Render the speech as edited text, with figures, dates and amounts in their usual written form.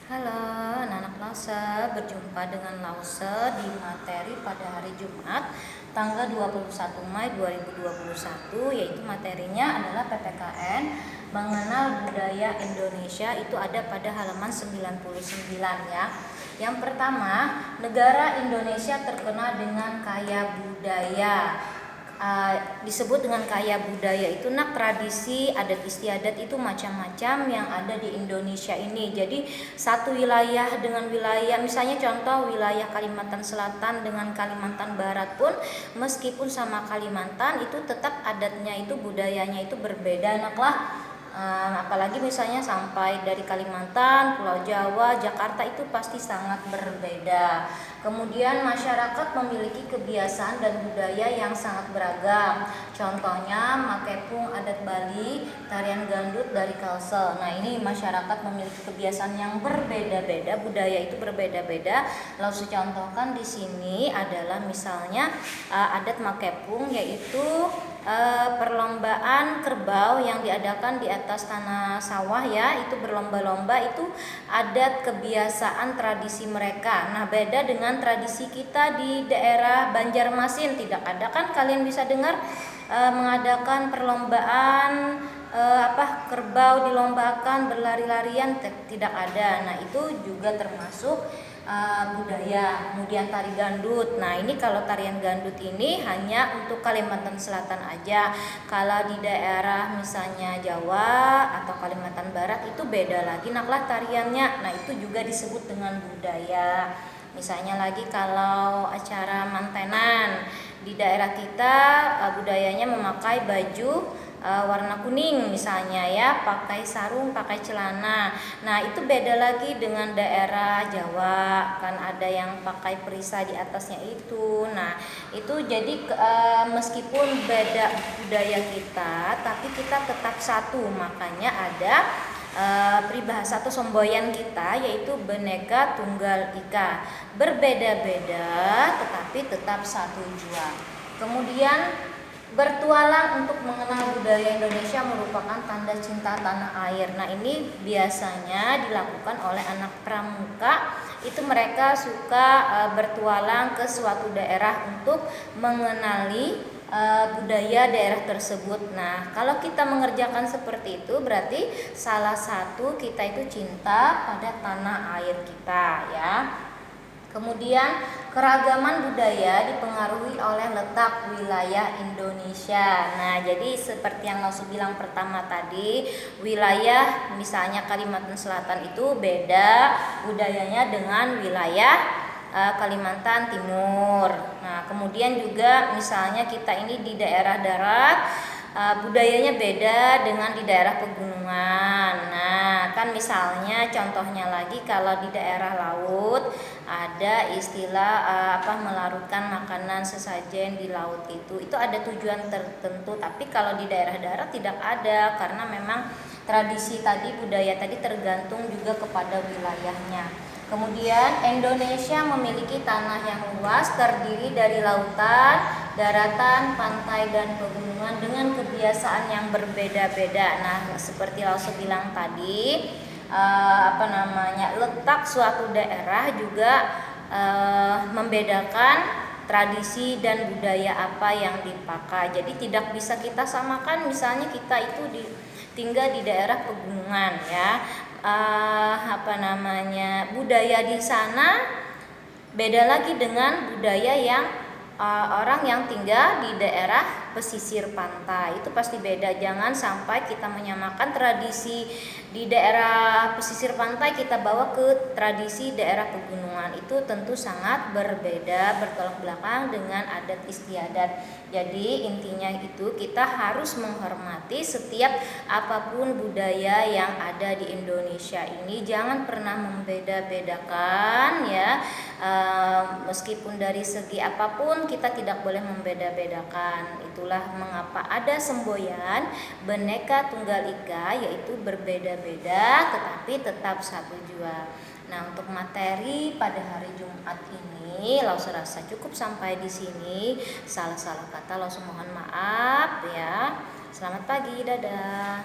Halo anak-anak Lause, berjumpa dengan Lause di materi pada hari Jumat tanggal 21 Mai 2021, yaitu materinya adalah PPKN Mengenal Budaya Indonesia. Itu ada pada halaman 99 ya. Yang pertama, negara Indonesia terkenal dengan kaya budaya. Disebut dengan kaya budaya itu tradisi adat istiadat itu macam-macam yang ada di Indonesia ini. Jadi satu wilayah dengan wilayah, misalnya contoh wilayah Kalimantan Selatan dengan Kalimantan Barat pun meskipun sama Kalimantan itu tetap adatnya itu, budayanya itu berbeda apalagi misalnya sampai dari Kalimantan, Pulau Jawa, Jakarta itu pasti sangat berbeda. Kemudian masyarakat memiliki kebiasaan dan budaya yang sangat beragam. Contohnya makepung adat Bali, tarian gandut dari Kalsel. Nah, ini masyarakat memiliki kebiasaan yang berbeda-beda, budaya itu berbeda-beda. Lalu contohkan di sini adalah misalnya adat makepung, yaitu perlombaan kerbau yang diadakan di atas tanah sawah ya, itu berlomba-lomba, itu adat kebiasaan tradisi mereka. Nah, beda dengan tradisi kita di daerah Banjarmasin, tidak ada kan kalian bisa dengar mengadakan perlombaan kerbau dilombakan berlari-larian, tidak ada. Nah, itu juga termasuk budaya. Kemudian tari gandut. Nah, ini kalau tarian gandut ini hanya untuk Kalimantan Selatan aja. Kalau di daerah misalnya Jawa atau Kalimantan Barat itu beda lagi tariannya. Nah, itu juga disebut dengan budaya. Misalnya lagi kalau acara mantenan di daerah kita, budayanya memakai baju warna kuning misalnya ya, pakai sarung, pakai celana. Nah, itu beda lagi dengan daerah Jawa, kan ada yang pakai perisai di atasnya itu. Nah, itu jadi meskipun beda budaya kita, tapi kita tetap satu. Makanya ada peribahasa atau semboyan kita, yaitu Bhinneka Tunggal Ika, berbeda-beda tetapi tetap satu jua. Kemudian bertualang untuk mengenal budaya Indonesia merupakan tanda cinta tanah air. Nah, ini biasanya dilakukan oleh anak pramuka. Itu mereka suka bertualang ke suatu daerah untuk mengenali budaya daerah tersebut. Nah, kalau kita mengerjakan seperti itu, berarti salah satu kita itu cinta pada tanah air kita ya. Kemudian keragaman budaya dipengaruhi oleh letak wilayah Indonesia. Nah, jadi seperti yang Lausu bilang pertama tadi, wilayah misalnya Kalimantan Selatan itu beda budayanya dengan wilayah Kalimantan Timur. Nah, kemudian juga misalnya kita ini di daerah darat, budayanya beda dengan di daerah pegunungan. Nah, kan misalnya contohnya lagi kalau di daerah laut ada istilah melarutkan makanan sesajen di laut, itu ada tujuan tertentu. Tapi kalau di daerah darat tidak ada, karena memang tradisi tadi, budaya tadi tergantung juga kepada wilayahnya. Kemudian Indonesia memiliki tanah yang luas, terdiri dari lautan, daratan, pantai, dan pegunungan dengan kebiasaan yang berbeda-beda. Nah, seperti Lausu bilang tadi, letak suatu daerah juga membedakan tradisi dan budaya apa yang dipakai. Jadi tidak bisa kita samakan, misalnya kita itu tinggal di daerah pegunungan ya. Budaya di sana beda lagi dengan budaya yang orang yang tinggal di daerah pesisir pantai, itu pasti beda. Jangan sampai kita menyamakan tradisi di daerah pesisir pantai kita bawa ke tradisi daerah pegunungan, itu tentu sangat berbeda, bertolak belakang dengan adat istiadat. Jadi intinya itu kita harus menghormati setiap apapun budaya yang ada di Indonesia ini. Jangan pernah membeda-bedakan ya. Meskipun dari segi apapun kita tidak boleh membeda-bedakan. Itulah mengapa ada semboyan Bhinneka Tunggal Ika, yaitu berbeda-beda tetapi tetap satu jua. Nah, untuk materi pada hari Jumat ini Lausu rasa cukup sampai di sini. Salah-salah kata Lausu mohon maaf ya. Selamat pagi, dadah.